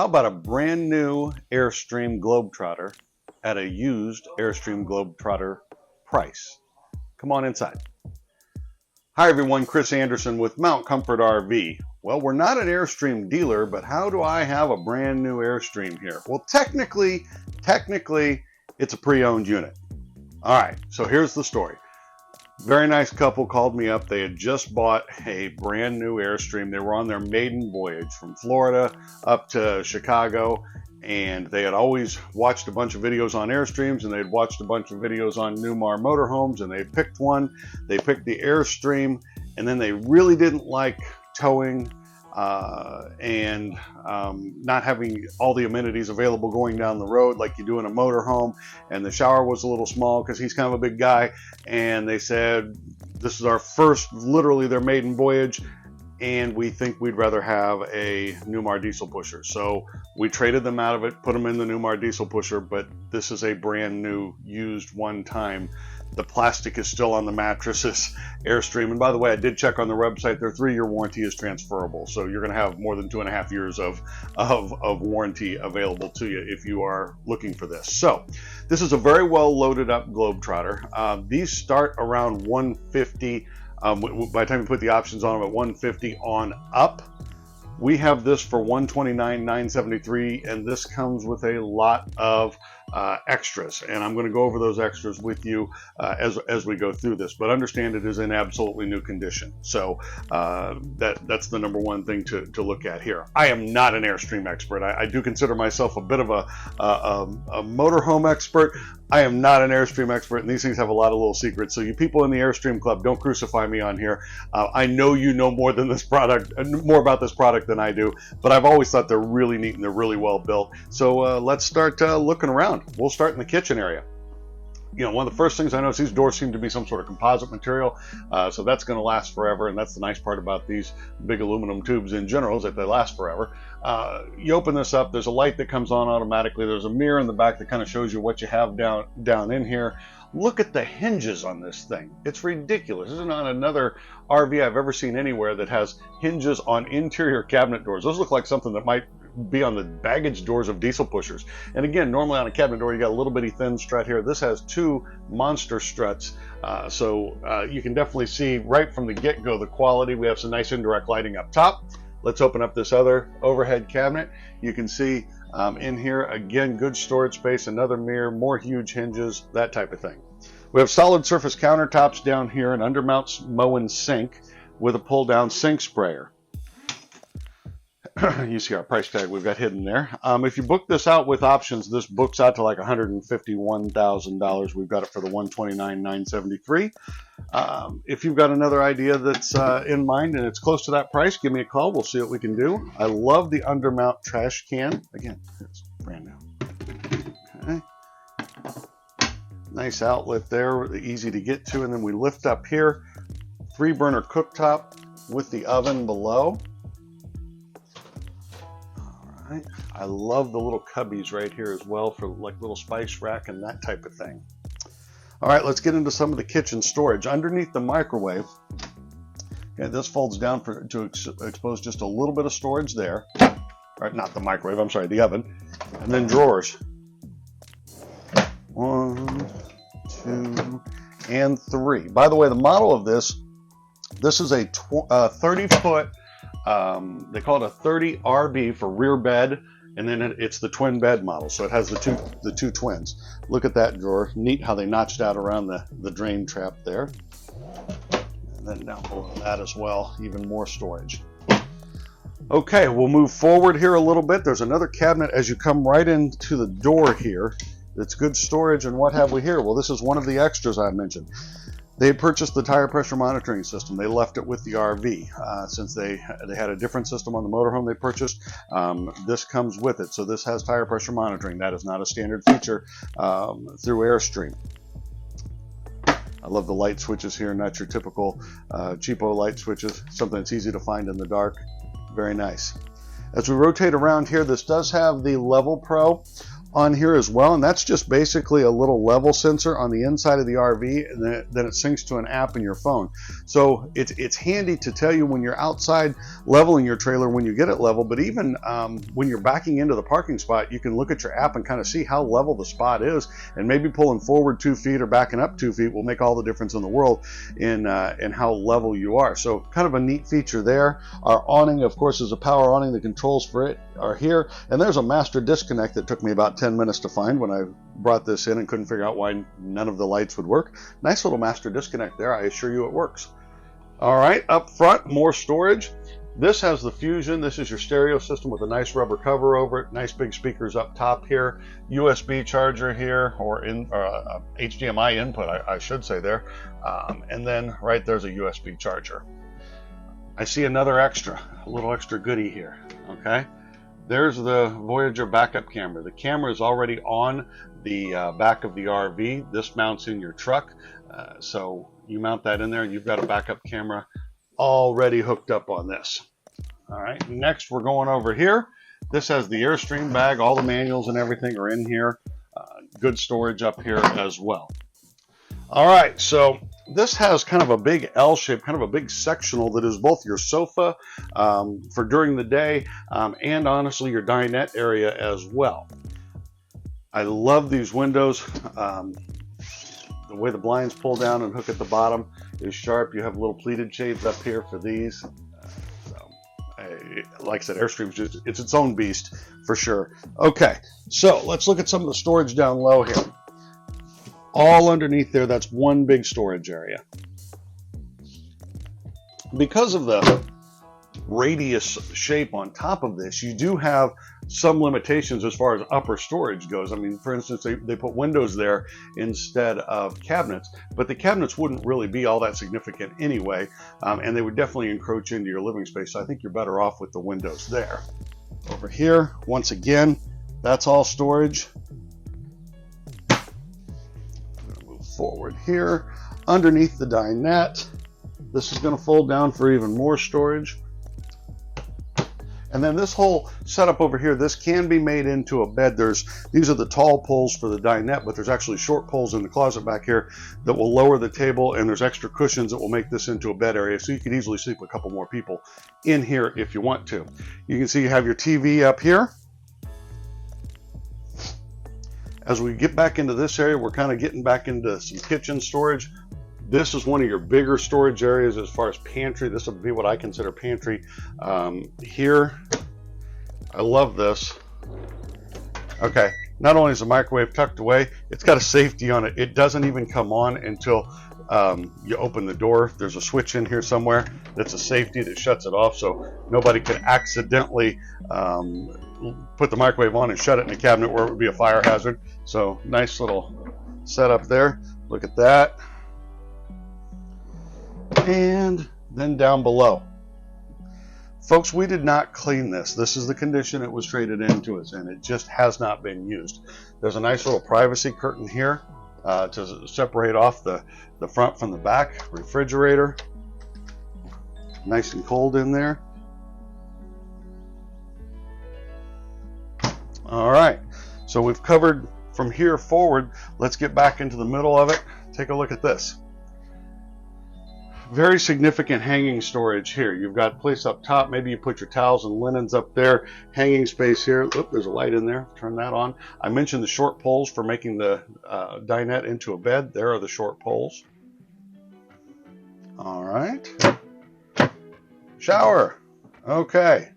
How about a brand new Airstream Globetrotter at a used Airstream Globetrotter price? Come on inside. Hi everyone, Chris Anderson with Mount Comfort RV. Well, we're not an Airstream dealer, but how do I have a brand new Airstream here? Well, technically, it's a pre-owned unit. All right, so here's the story. Very nice couple called me up. They had just bought a brand new Airstream. They were on their maiden voyage from Florida up to Chicago, and they had always watched a bunch of videos on Airstreams, and they'd watched a bunch of videos on Newmar motorhomes, and they picked one. They picked the Airstream, and then they really didn't like towing and not having all the amenities available going down the road like you do in a motorhome, and the shower was a little small because he's kind of a big guy, and they said this is our first, literally their maiden voyage, and we think we'd rather have a Newmar diesel pusher. So we traded them out of it, put them in the Newmar diesel pusher, but this is a brand new used one time. The plastic is still on the mattresses, Airstream. And by the way, I did check on their website. Their 3-year warranty is transferable. So you're going to have more than 2.5 years of warranty available to you if you are looking for this. So this is a very well loaded up Globetrotter. These start around $150. By the time you put the options on them at $150 on up. We have this for $129,973, and this comes with a lot of extras, and I'm going to go over those extras with you as we go through this. But understand it is in absolutely new condition, so that's the number one thing to look at here. I am not an Airstream expert. I do consider myself a bit of a motorhome expert. I am not an Airstream expert, and these things have a lot of little secrets. So you people in the Airstream Club, don't crucify me on here. I know you know more than this product, more about this product than I do, but I've always thought they're really neat and they're really well built. So let's start looking around. We'll start in the kitchen area. You know, one of the first things I noticed, these doors seem to be some sort of composite material, so that's going to last forever, and that's the nice part about these big aluminum tubes in general, is that they last forever. You open this up, there's a light that comes on automatically, there's a mirror in the back that kind of shows you what you have down in here. Look at the hinges on this thing. It's ridiculous. This is not another RV I've ever seen anywhere that has hinges on interior cabinet doors. Those look like something that might be on the baggage doors of diesel pushers. And again, normally on a cabinet door, you got a little bitty thin strut here. This has 2 monster struts. So you can definitely see right from the get-go the quality. We have some nice indirect lighting up top. Let's open up this other overhead cabinet. You can see in here, again, good storage space, another mirror, more huge hinges, that type of thing. We have solid surface countertops down here, an undermount Moen sink with a pull-down sink sprayer. You see our price tag we've got hidden there. If you book this out with options, this books out to like $151,000. We've got it for the $129,973. If you've got another idea that's in mind and it's close to that price, give me a call. We'll see what we can do. I love the undermount trash can. Again, it's brand new. Okay. Nice outlet there, easy to get to. And then we lift up here, 3-burner cooktop with the oven below. I love the little cubbies right here as well for like little spice rack and that type of thing. All right, let's get into some of the kitchen storage. Underneath the microwave, okay, this folds down to expose just a little bit of storage there. Right, not the microwave, I'm sorry, the oven. And then drawers. 1, 2, and 3. By the way, the model of this is a 30-foot, they call it a 30 RB for rear bed, and then it's the twin bed model, so it has the two twins. Look at that drawer. Neat how they notched out around the drain trap there. And then down below that as well, even more storage. Okay, we'll move forward here a little bit. There's another cabinet as you come right into the door here. It's good storage, and what have we here? Well, this is one of the extras I mentioned. They had purchased the tire pressure monitoring system. They left it with the RV since they had a different system on the motorhome they purchased. This comes with it, so this has tire pressure monitoring. That is not a standard feature through Airstream. I love the light switches here, not your typical cheapo light switches, something that's easy to find in the dark. Very nice. As we rotate around here, this does have the Level Pro. on here as well, and that's just basically a little level sensor on the inside of the RV, and then it syncs to an app in your phone. So it's handy to tell you when you're outside leveling your trailer when you get it level, but even when you're backing into the parking spot, you can look at your app and kind of see how level the spot is, and maybe pulling forward 2 feet or backing up 2 feet will make all the difference in the world in how level you are. So kind of a neat feature there. Our awning, of course, is a power awning. The controls for it are here, and there's a master disconnect that took me about 10 minutes to find when I brought this in and couldn't figure out why none of the lights would work. Nice little master disconnect there. I assure you it works. All right, up front, more storage. This has the Fusion. This is your stereo system with a nice rubber cover over it. Nice big speakers up top here. USB charger here, or HDMI input, I should say there. And then right there's a USB charger. I see another extra, a little extra goodie here. Okay. There's the Voyager backup camera. The camera is already on the back of the RV. This mounts in your truck. So you mount that in there and you've got a backup camera already hooked up on this. All right, next we're going over here. This has the Airstream bag. All the manuals and everything are in here. Good storage up here as well. All right, so this has kind of a big L shape, kind of a big sectional that is both your sofa for during the day and honestly your dinette area as well. I love these windows. The way the blinds pull down and hook at the bottom is sharp. You have little pleated shades up here for these. Like I said, Airstream's just, it's its own beast for sure. Okay, so let's look at some of the storage down low here. All underneath there, that's one big storage area. Because of the radius shape on top of this, you do have some limitations as far as upper storage goes. I mean, for instance, they put windows there instead of cabinets, but the cabinets wouldn't really be all that significant anyway, and they would definitely encroach into your living space. So I think you're better off with the windows there. Over here, once again, that's all storage. Forward here, underneath the dinette, this is going to fold down for even more storage. And then this whole setup over here, this can be made into a bed. These are the tall poles for the dinette, but there's actually short poles in the closet back here that will lower the table, and there's extra cushions that will make this into a bed area, so you could easily sleep a couple more people in here if you want to. You can see you have your TV up here. As we get back into this area, we're kind of getting back into some kitchen storage. This is one of your bigger storage areas as far as pantry. This will be what I consider pantry. Here, I love this. Okay, not only is the microwave tucked away, it's got a safety on it. It doesn't even come on until you open the door. There's a switch in here somewhere that's a safety that shuts it off, so nobody can accidentally put the microwave on and shut it in a cabinet where it would be a fire hazard. So nice little setup there. Look at that. And then down below, folks, we did not clean this. This is the condition it was traded into us, and it just has not been used. There's a nice little privacy curtain here to separate off the front from the back. Refrigerator, nice and cold in there. All right, so we've covered from here forward. Let's get back into the middle of it. Take a look at this. Very significant hanging storage here. You've got a place up top. Maybe you put your towels and linens up there. Hanging space here. Oop, there's a light in there. Turn that on. I mentioned the short poles for making the dinette into a bed. There are the short poles. All right. Shower. Okay.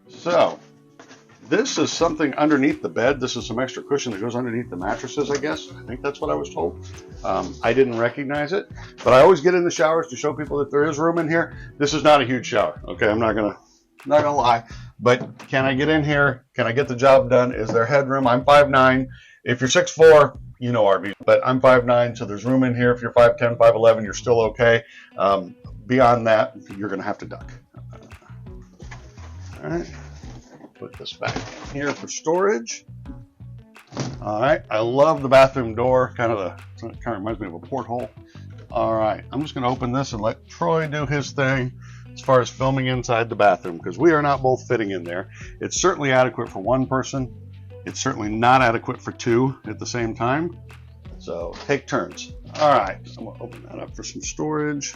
So this is something underneath the bed. This is some extra cushion that goes underneath the mattresses, I guess. I think that's what I was told. I didn't recognize it, but I always get in the showers to show people that there is room in here. This is not a huge shower. Okay, I'm not gonna lie, but can I get in here? Can I get the job done? Is there headroom? I'm 5'9". If you're 6'4", you know RV, but I'm 5'9", so there's room in here. If you're 5'10", 5'11", you're still okay. Beyond that, you're gonna have to duck. All right. Put this back in here for storage. All right, I love the bathroom door. Kind of reminds me of a porthole. All right, I'm just going to open this and let Troy do his thing as far as filming inside the bathroom, because we are not both fitting in there. It's certainly adequate for one person. It's certainly not adequate for two at the same time. So take turns. All right, I'm gonna open that up for some storage.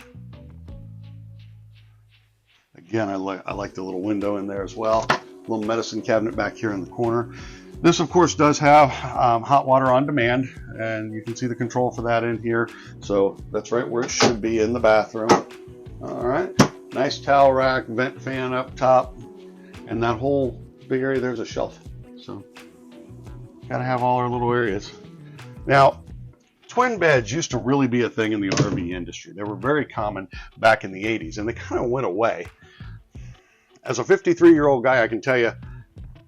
Again, I like the little window in there as well. Little medicine cabinet back here in the corner. This, of course, does have hot water on demand, and you can see the control for that in here. So that's right where it should be, in the bathroom. All right, nice towel rack, vent fan up top, and that whole big area there's a shelf. So gotta have all our little areas. Now, twin beds used to really be a thing in the RV industry. They were very common back in the 80s, and they kind of went away. As a 53-year-old guy, I can tell you,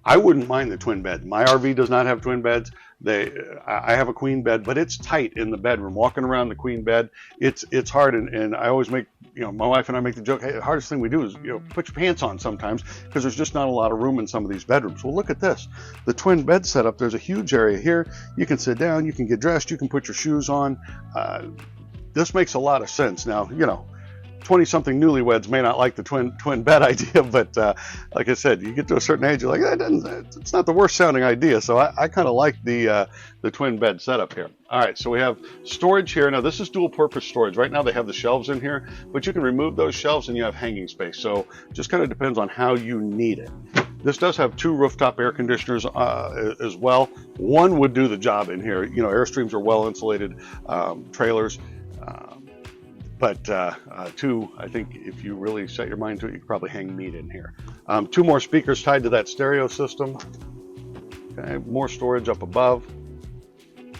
I wouldn't mind the twin bed. My RV does not have twin beds. I have a queen bed, but it's tight in the bedroom. Walking around the queen bed, it's hard, and I always make, my wife and I make the joke, hey, the hardest thing we do is, put your pants on sometimes, because there's just not a lot of room in some of these bedrooms. Well, look at this. The twin bed setup, there's a huge area here. You can sit down, you can get dressed, you can put your shoes on. This makes a lot of sense. Now, 20-something newlyweds may not like the twin bed idea, but like I said, you get to a certain age, you're like, it's not the worst sounding idea. So I kind of like the twin bed setup here. All right, so we have storage here. Now this is dual purpose storage. Right now they have the shelves in here, but you can remove those shelves and you have hanging space. So just kind of depends on how you need it. This does have 2 rooftop air conditioners as well. One would do the job in here. Airstreams are well insulated trailers. But 2, I think if you really set your mind to it, you could probably hang meat in here. 2 more speakers tied to that stereo system. Okay, more storage up above. And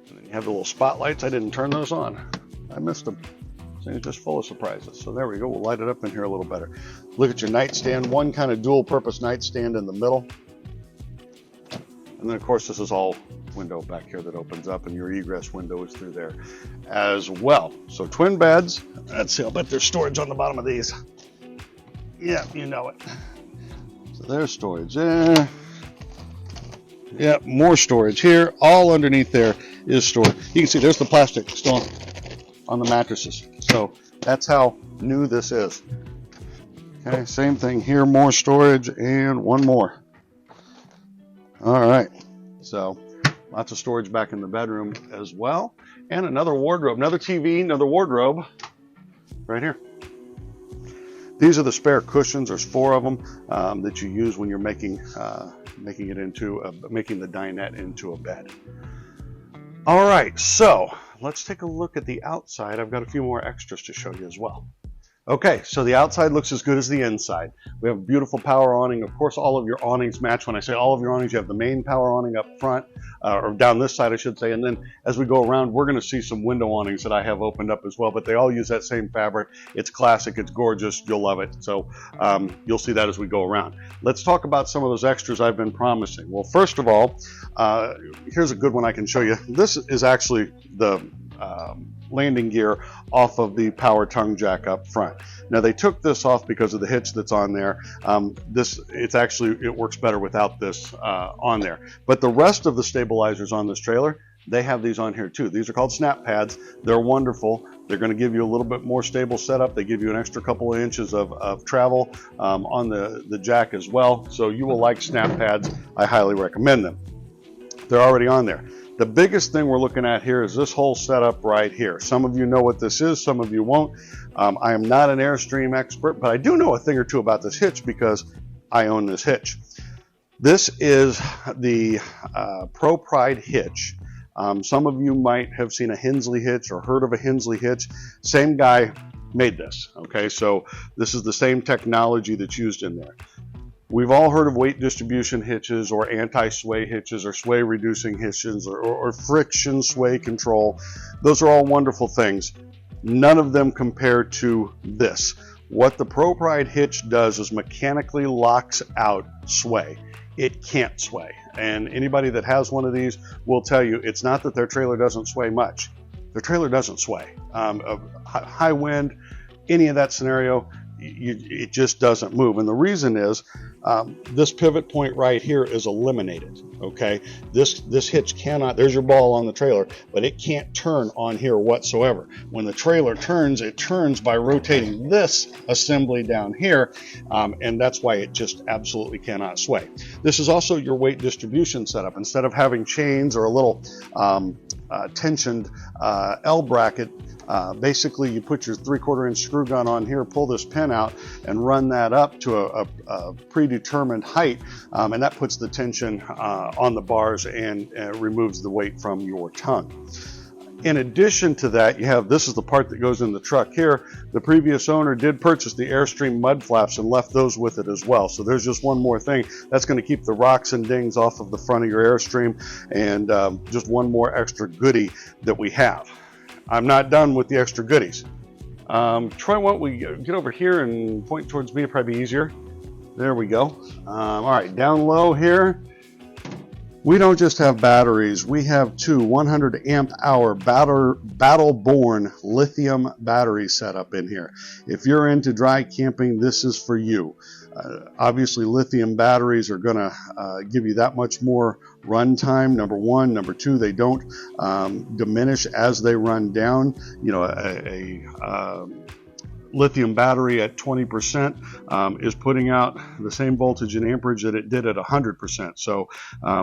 then you have the little spotlights. I didn't turn those on. I missed them. So it's just full of surprises. So there we go. We'll light it up in here a little better. Look at your nightstand. One kind of dual purpose nightstand in the middle. And then, of course, this is all window back here that opens up, and your egress window is through there as well. So twin beds. Let's see, I'll bet there's storage on the bottom of these. Yeah, you know it. So there's storage there. Yeah, more storage here. All underneath there is storage. You can see there's the plastic still on the mattresses. So that's how new this is. Okay, same thing here, more storage, and one more. All right, so lots of storage back in the bedroom as well. And another wardrobe, another TV, another wardrobe right here. These are the spare cushions. There's 4 of them that you use when you're making the dinette into a bed. All right, so let's take a look at the outside. I've got a few more extras to show you as well. Okay, so the outside looks as good as the inside. We have a beautiful power awning. Of course, all of your awnings match. When I say all of your awnings, you have the main power awning up front, or down this side, I should say. And then as we go around, we're going to see some window awnings that I have opened up as well. But they all use that same fabric. It's classic. It's gorgeous. You'll love it. So you'll see that as we go around. Let's talk about some of those extras I've been promising. Well, first of all, here's a good one I can show you. This is actually the landing gear off of the power tongue jack up front. Now they took this off because of the hitch that's on there. It works better without this on there. But the rest of the stabilizers on this trailer, they have these on here too. These are called snap pads. They're wonderful. They're going to give you a little bit more stable setup. They give you an extra couple of inches of travel on the jack as well. So you will like snap pads. I highly recommend them. They're already on there. The biggest thing we're looking at here is this whole setup right here. Some of you know what this is, some of you won't. I am not an Airstream expert, but I do know a thing or two about this hitch because I own this hitch. This is the Pro Pride hitch. Some of you might have seen a Hensley hitch or heard of a Hensley hitch. Same guy made this, okay? So this is the same technology that's used in there. We've all heard of weight distribution hitches or anti-sway hitches or sway reducing hitches or friction sway control. Those are all wonderful things. None of them compare to this. What the Pro Pride hitch does is mechanically locks out sway. It can't sway. And anybody that has one of these will tell you it's not that their trailer doesn't sway much. Their trailer doesn't sway. High wind, any of that scenario, it just doesn't move. And the reason is this pivot point right here is eliminated. Okay, this hitch cannot, there's your ball on the trailer, but it can't turn on here whatsoever. When the trailer turns, it turns by rotating this assembly down here, and that's why it just absolutely cannot sway. This is also your weight distribution setup. Instead of having chains or a little tensioned L bracket, basically you put your 3/4 inch screw gun on here, pull this pin out and run that up to a predetermined height, and that puts the tension on the bars and removes the weight from your tongue. In addition to that, you have, this is the part that goes in the truck here. The previous owner did purchase the Airstream mud flaps and left those with it as well. So there's just one more thing. That's going to keep the rocks and dings off of the front of your Airstream, and just one more extra goodie that we have. I'm not done with the extra goodies. Troy, why don't we get over here and point towards me? It'd probably be easier. There we go. All right, down low here, we don't just have batteries. We have two 100 amp hour Battle-Born lithium batteries set up in here. If you're into dry camping, this is for you. Obviously, lithium batteries are going to give you that much more run time, number one. Number two, they don't diminish as they run down. You know, a lithium battery at 20% is putting out the same voltage and amperage that it did at 100%. So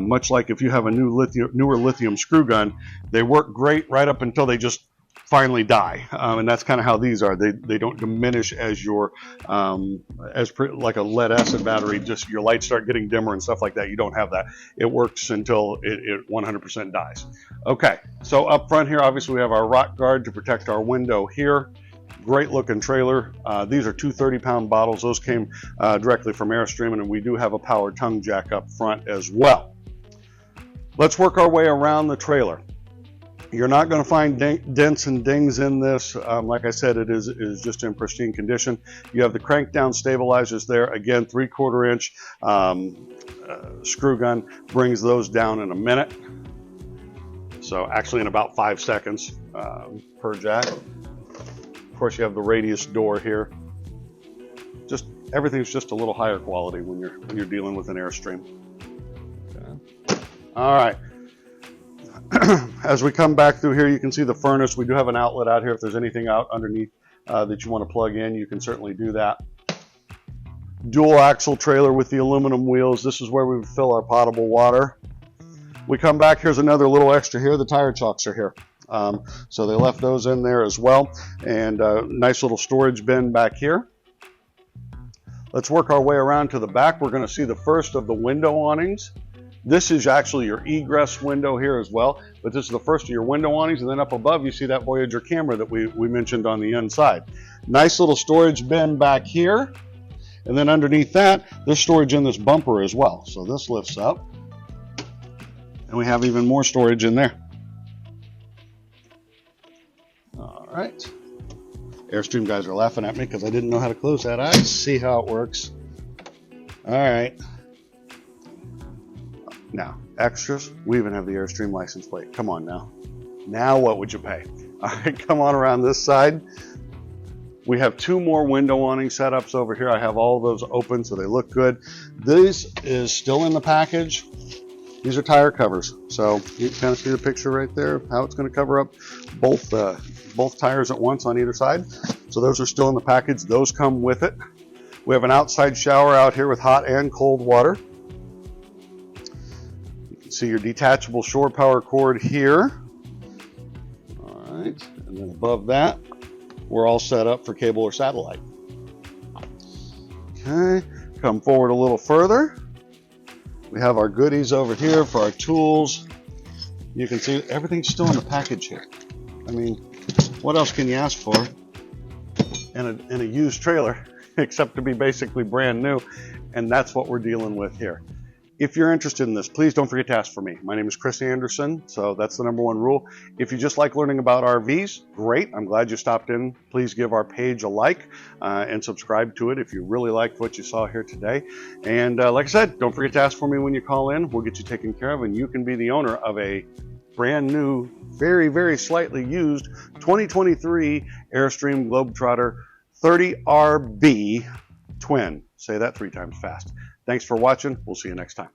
much like if you have a newer lithium screw gun, they work great right up until they just finally die, and that's kind of how these are. They don't diminish as your like a lead acid battery. Just your lights start getting dimmer and stuff like that. You don't have that. It works until it 100% dies. Okay, so up front here, obviously we have our rock guard to protect our window here. Great looking trailer. These are two 30-pound bottles. Those came directly from Airstream, and we do have a power tongue jack up front as well. Let's work our way around the trailer. You're not going to find dents and dings in this. Like I said, it is just in pristine condition. You have the crank down stabilizers there. Again, 3/4 inch screw gun brings those down in a minute. So actually in about 5 seconds per jack. Of course, you have the radius door here. Just everything's just a little higher quality when you're dealing with an Airstream. Okay. All right. As we come back through here, you can see the furnace. We do have an outlet out here. If there's anything out underneath that you want to plug in, you can certainly do that. Dual axle trailer with the aluminum wheels. This is where we fill our potable water. We come back, here's another little extra here. The tire chocks are here. So they left those in there as well. And nice little storage bin back here. Let's work our way around to the back. We're going to see the first of the window awnings. This is actually your egress window here as well, but this is the first of your window awnings, and then up above you see that Voyager camera that we mentioned on the inside. Nice little storage bin back here, and then underneath that, there's storage in this bumper as well. So this lifts up, and we have even more storage in there. All right. Airstream guys are laughing at me because I didn't know how to close that. I see how it works. All right. Now, extras, we even have the Airstream license plate. Come on now. Now what would you pay? All right, come on around this side. We have two more window awning setups over here. I have all of those open so they look good. This is still in the package. These are tire covers. So you can kind of see the picture right there, how it's going to cover up both tires at once on either side. So those are still in the package. Those come with it. We have an outside shower out here with hot and cold water. See your detachable shore power cord here. All right, and then above that, we're all set up for cable or satellite. Okay, come forward a little further. We have our goodies over here for our tools. You can see everything's still in the package here. I mean, what else can you ask for in a used trailer except to be basically brand new? And that's what we're dealing with here. If you're interested in this, please don't forget to ask for me. My name is Chris Anderson, so that's the #1 rule. If you just like learning about RVs, great. I'm glad you stopped in. Please give our page a like and subscribe to it if you really liked what you saw here today. And like I said, don't forget to ask for me when you call in. We'll get you taken care of, and you can be the owner of a brand new, very, very slightly used 2023 Airstream Globetrotter 30RB twin. Say that 3 times fast. Thanks for watching. We'll see you next time.